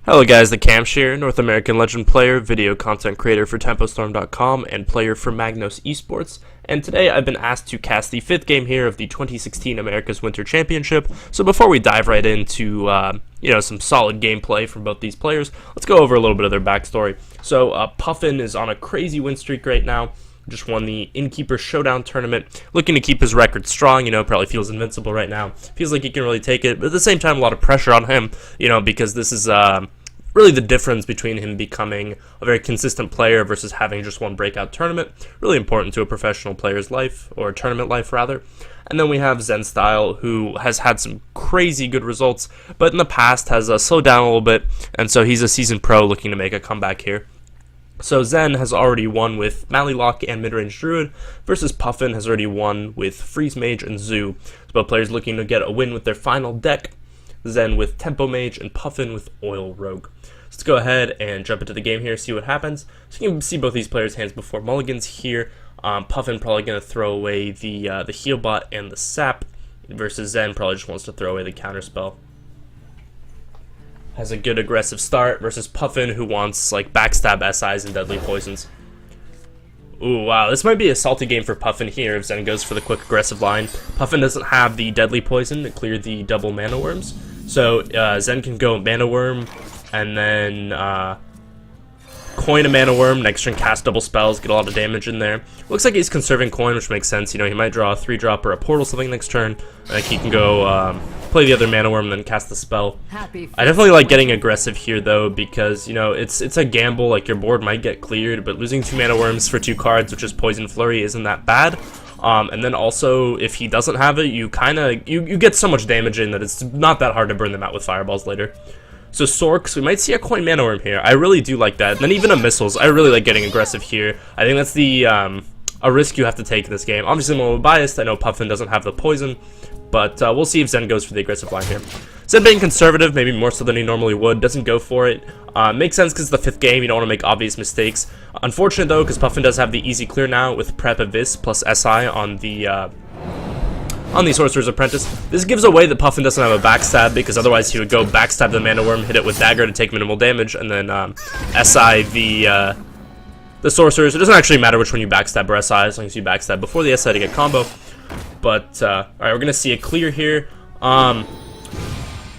Hello guys, TheKamsh here, North American Legend player, video content creator for TempoStorm.com, and player for Magnos Esports. And today I've been asked to cast the 5th game here of the 2016 America's Winter Championship. So before we dive right into some solid gameplay from both these players, let's go over a little bit of their backstory. So Puffin is on a crazy win streak right now. Just won the Innkeeper Showdown tournament, looking to keep his record strong, probably feels invincible right now. Feels like he can really take it, but at the same time, a lot of pressure on him, because this is really the difference between him becoming a very consistent player versus having just one breakout tournament. Really important to a professional player's life, or a tournament life rather. And then we have Zen Style, who has had some crazy good results, but in the past has slowed down a little bit, and so he's a seasoned pro looking to make a comeback here. So Zen has already won with Mallylock and Midrange Druid, versus Puffin has already won with Freeze Mage and Zoo. So both players looking to get a win with their final deck, Zen with Tempo Mage and Puffin with Oil Rogue. So let's go ahead and jump into the game here, see what happens. So you can see both these players' hands before mulligans here. Puffin probably going to throw away the heal bot and the sap, versus Zen probably just wants to throw away the counterspell. Has a good aggressive start versus Puffin, who wants like backstab SIs and deadly poisons. Ooh, wow, this might be a salty game for Puffin here if Zen goes for the quick aggressive line. Puffin doesn't have the deadly poison to clear the double mana worms, so Zen can go mana worm and then coin a mana worm, next turn cast double spells, get a lot of damage in there. Looks like he's conserving coin, which makes sense. He might draw a 3-drop or a portal something next turn. Like he can go play the other mana worm and then cast the spell. I definitely like getting aggressive here though, because it's a gamble. Like your board might get cleared, but losing 2 mana worms for 2 cards, which is Poison Flurry, isn't that bad. And then also if he doesn't have it, you get so much damage in that it's not that hard to burn them out with fireballs later. So Sorks, we might see a coin mana worm here. I really do like that. And then even a missiles. I really like getting aggressive here. I think that's the a risk you have to take in this game. Obviously I'm a little biased. I know Puffin doesn't have the poison, but we'll see if Zen goes for the aggressive line here. Zen being conservative, maybe more so than he normally would, doesn't go for it. Makes sense because it's the 5th game, you don't want to make obvious mistakes. Unfortunate though, because Puffin does have the easy clear now with Prep Abyss plus SI on the Sorcerer's Apprentice. This gives away that Puffin doesn't have a backstab, because otherwise he would go backstab the mana worm, hit it with dagger to take minimal damage, and then SI the Sorcerers. It doesn't actually matter which one you backstab or SI, as long as you backstab before the SI to get combo. But alright, we're gonna see a clear here.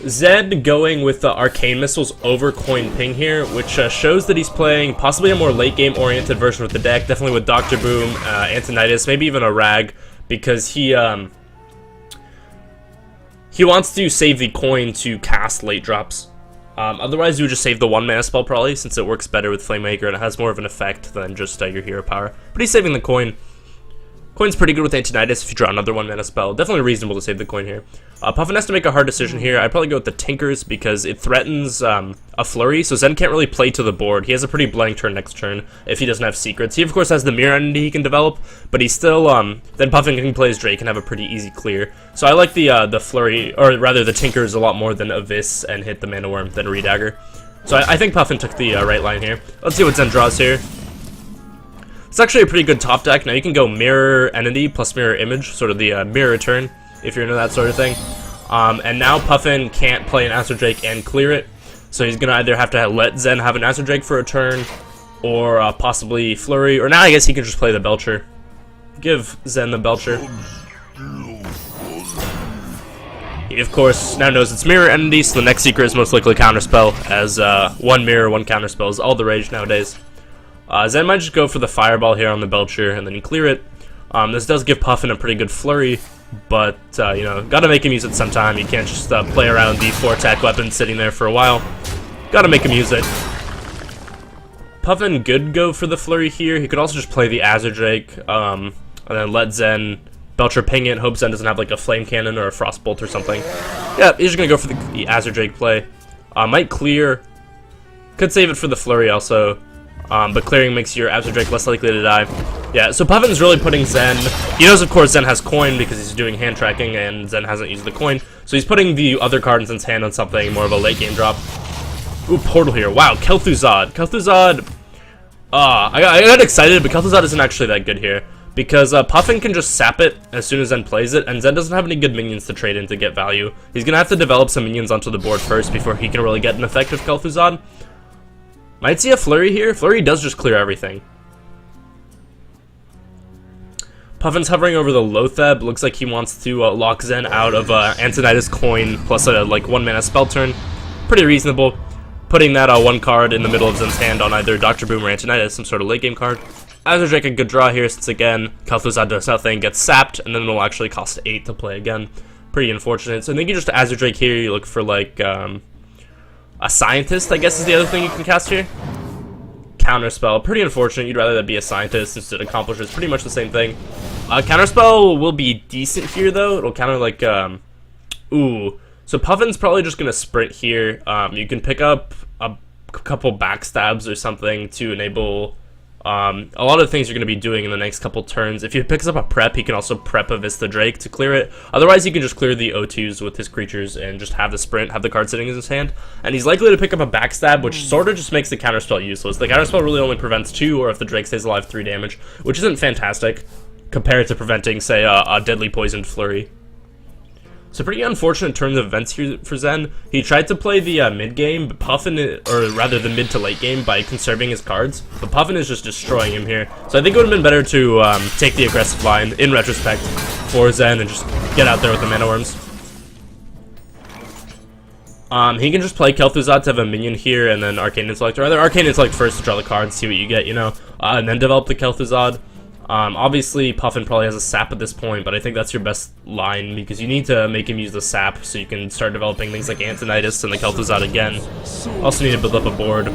Zed going with the Arcane Missiles over Coin Ping here, which shows that he's playing possibly a more late game oriented version with the deck, definitely with Dr. Boom, Antonidas, maybe even a Rag, because he wants to save the coin to cast late drops. Otherwise, you would just save the 1 mana spell probably, since it works better with Flamemaker and it has more of an effect than just your hero power. But he's saving the coin. Coin's pretty good with Antonidas if you draw another 1 mana spell. Definitely reasonable to save the coin here. Puffin has to make a hard decision here. I'd probably go with the Tinkers because it threatens a Flurry, so Zen can't really play to the board. He has a pretty blank turn next turn if he doesn't have secrets. He of course has the Mirror Entity he can develop, but he's still then Puffin can play his Drake and have a pretty easy clear. So I like the Flurry, or rather the Tinkers, a lot more than Abyss and hit the Mana Worm than Redagger. So I think Puffin took the right line here. Let's see what Zen draws here. It's actually a pretty good top deck. Now you can go Mirror Entity plus Mirror Image, sort of the Mirror Return, if you're into that sort of thing. And now Puffin can't play an Astro Drake and clear it, so he's gonna either have to let Zen have an Astro Drake for a turn, or possibly Flurry, or now I guess he can just play the Belcher. Give Zen the Belcher. He of course now knows it's Mirror Entity, so the next secret is most likely Counterspell, as 1 Mirror, 1 Counterspell is all the rage nowadays. Zen might just go for the Fireball here on the Belcher and then clear it. This does give Puffin a pretty good Flurry, but gotta make him use it sometime. You can't just play around the 4-attack weapon sitting there for a while. Gotta make him use it. Puffin could go for the Flurry here. He could also just play the Azure Drake, and then let Zen Belcher ping it. Hope Zen doesn't have like a Flame Cannon or a Frostbolt or something. Yeah, he's just gonna go for the Azure Drake play. Might clear. Could save it for the Flurry also. But clearing makes your Azure Drake less likely to die. Yeah, so Puffin's really putting Zen. He knows, of course, Zen has coin because he's doing hand tracking, and Zen hasn't used the coin. So he's putting the other card in Zen's hand on something, more of a late game drop. Ooh, Portal here. Wow, Kel'Thuzad. Kel'Thuzad. I got excited, but Kel'Thuzad isn't actually that good here. because Puffin can just sap it as soon as Zen plays it, and Zen doesn't have any good minions to trade in to get value. He's gonna have to develop some minions onto the board first before he can really get an effective Kel'Thuzad. Might see a Flurry here. Flurry does just clear everything. Puffin's hovering over the Lotheb. Looks like he wants to lock Zen out of Antonidas Coin plus a like 1 mana spell turn. Pretty reasonable. Putting that 1 card in the middle of Zen's hand on either Dr. Boom or Antonidas, some sort of late game card. Azure a good draw here since again Kel'Thuzad does nothing, gets sapped, and then it'll actually cost 8 to play again. Pretty unfortunate. So I think you just Azure Drake here. You look for like a Scientist, I guess is the other thing you can cast here. Counterspell, pretty unfortunate. You'd rather that be a Scientist since it accomplishes pretty much the same thing. Counterspell will be decent here though. It'll counter like ooh. So Puffin's probably just gonna sprint here. You can pick up a couple backstabs or something to enable a lot of things you're going to be doing in the next couple turns. If he picks up a prep, he can also prep a Vista Drake to clear it. Otherwise, he can just clear the O2s with his creatures and just have the sprint, have the card sitting in his hand. And he's likely to pick up a backstab, which sort of just makes the counterspell useless. The counterspell really only prevents 2, or if the Drake stays alive, 3 damage, which isn't fantastic compared to preventing, say, a deadly poisoned Flurry. So pretty unfortunate turn of events here for Zen. He tried to play the mid game, but Puffin, or rather the mid to late game, by conserving his cards. But Puffin is just destroying him here. So I think it would have been better to take the aggressive line in retrospect for Zen and just get out there with the Mana Worms. He can just play Kel'Thuzad to have a minion here, and then Arcane Intellect, or rather Arcane Intellect first to draw the cards, see what you get, you know, and then develop the Kel'Thuzad. Obviously, Puffin probably has a sap at this point, but I think that's your best line because you need to make him use the sap so you can start developing things like Antonidas and the Kel'Thuzad again. Also need to build up a board.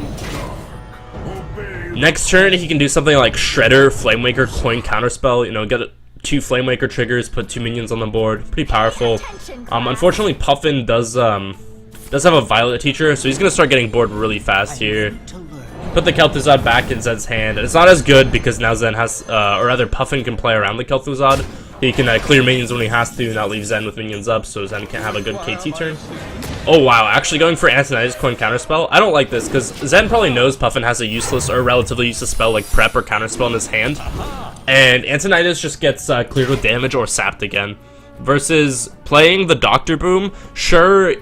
Next turn, he can do something like Shredder, Flamewaker, Coin Counterspell, you know, get 2 Flamewaker triggers, put 2 minions on the board. Pretty powerful. Unfortunately, Puffin does have a Violet Teacher, so he's going to start getting bored really fast here. Put the Kel'Thuzad back in Zen's hand, and it's not as good because now Zen has, or rather Puffin can play around the Kel'Thuzad. He can clear minions when he has to, not leave Zen with minions up, so Zen can't have a good KT turn. Oh wow, actually going for Antonidas Coin Counterspell? I don't like this, because Zen probably knows Puffin has a useless or relatively useless spell like Prep or Counterspell in his hand, and Antonidas just gets cleared with damage or sapped again. Versus playing the Dr. Boom, sure,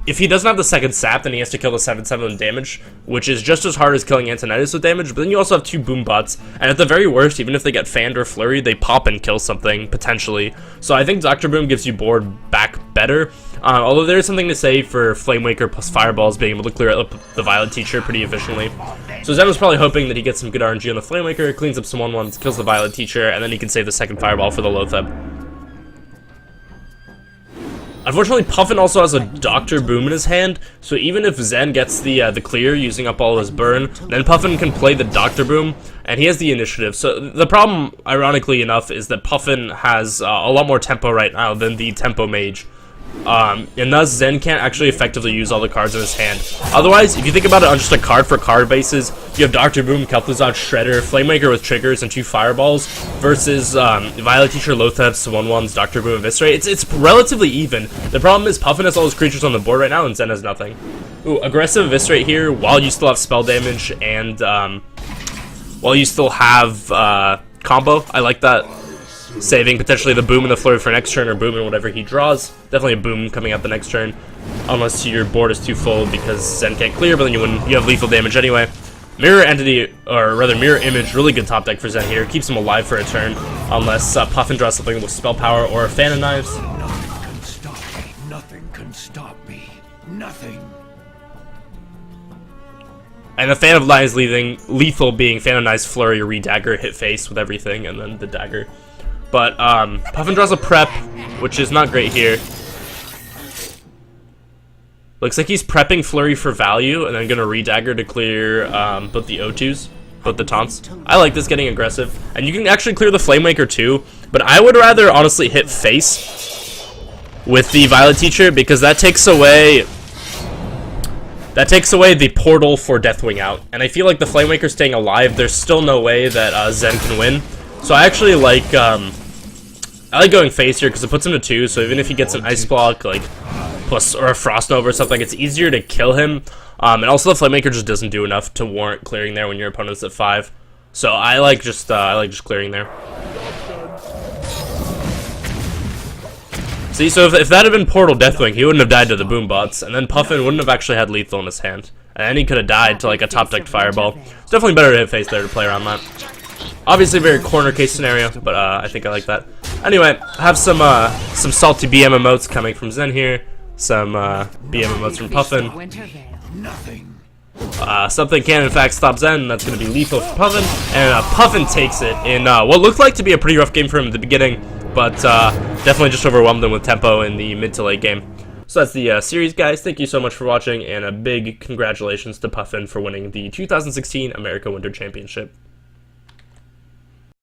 if he doesn't have the second sap, then he has to kill the 7/7 damage, which is just as hard as killing Antonidas with damage, but then you also have 2 boom bots, and at the very worst, even if they get fanned or flurried, they pop and kill something, potentially. So I think Dr. Boom gives you board back better, although there is something to say for Flamewaker plus Fireballs being able to clear up the Violet Teacher pretty efficiently. So Zen was probably hoping that he gets some good RNG on the Flamewaker, cleans up some 1/1s, kills the Violet Teacher, and then he can save the second Fireball for the Lotheb. Unfortunately, Puffin also has a Dr. Boom in his hand, so even if Zen gets the clear using up all his burn, then Puffin can play the Dr. Boom, and he has the initiative. So the problem, ironically enough, is that Puffin has a lot more tempo right now than the Tempo Mage. And thus Zen can't actually effectively use all the cards in his hand. Otherwise, if you think about it on just a card for card basis, you have Dr. Boom, Kel'Thuzad, Shredder, Flamemaker with triggers and 2 Fireballs versus Violet Teacher, Lotheb's 1/1s, Dr. Boom, Eviscerate. It's relatively even. The problem is Puffin has all his creatures on the board right now and Zen has nothing. Ooh, aggressive Eviscerate here while you still have spell damage and while you still have combo. I like that. Saving potentially the Boom and the Flurry for next turn, or Boom and whatever he draws. Definitely a Boom coming up the next turn, unless your board is too full because Zen can't clear, but then you have lethal damage anyway. Mirror Entity, or rather Mirror Image, really good top deck for Zen here. Keeps him alive for a turn, unless Puffin draws something with Spell Power or Fan of Knives. Nothing can stop me. Nothing can stop me. Nothing. And the Fan of Knives leaving lethal being Fan of Knives, Flurry, Redagger, hit face with everything, and then the dagger. But Puffin draws a prep, which is not great here. Looks like he's prepping Flurry for value, and then gonna Redagger to clear both the O2s, both the taunts. I like this getting aggressive, and you can actually clear the Flamemaker too. But I would rather honestly hit face with the Violet Teacher because that takes away the portal for Deathwing out. And I feel like the Flamemaker staying alive, there's still no way that Zen can win. So I actually like going face here because it puts him to 2. So even if he gets an Ice Block, like plus or a Frost Nova or something, it's easier to kill him. And also the Flamemaker just doesn't do enough to warrant clearing there when your opponent's at 5. So I like just clearing there. See, so if that had been Portal Deathwing, he wouldn't have died to the boom bots, and then Puffin wouldn't have actually had lethal in his hand, and then he could have died to like a top decked fireball. It's definitely better to hit face there to play around that. Obviously, a very corner case scenario, but I think I like that. Anyway, I have some salty BM emotes coming from Zen here, some BM emotes from Puffin. Nothing. Something can in fact stop Zen, and that's going to be lethal for Puffin, and Puffin takes it in what looked like to be a pretty rough game for him at the beginning, but definitely just overwhelmed him with tempo in the mid to late game. So that's the series, guys. Thank you so much for watching, and a big congratulations to Puffin for winning the 2016 America Winter Championship.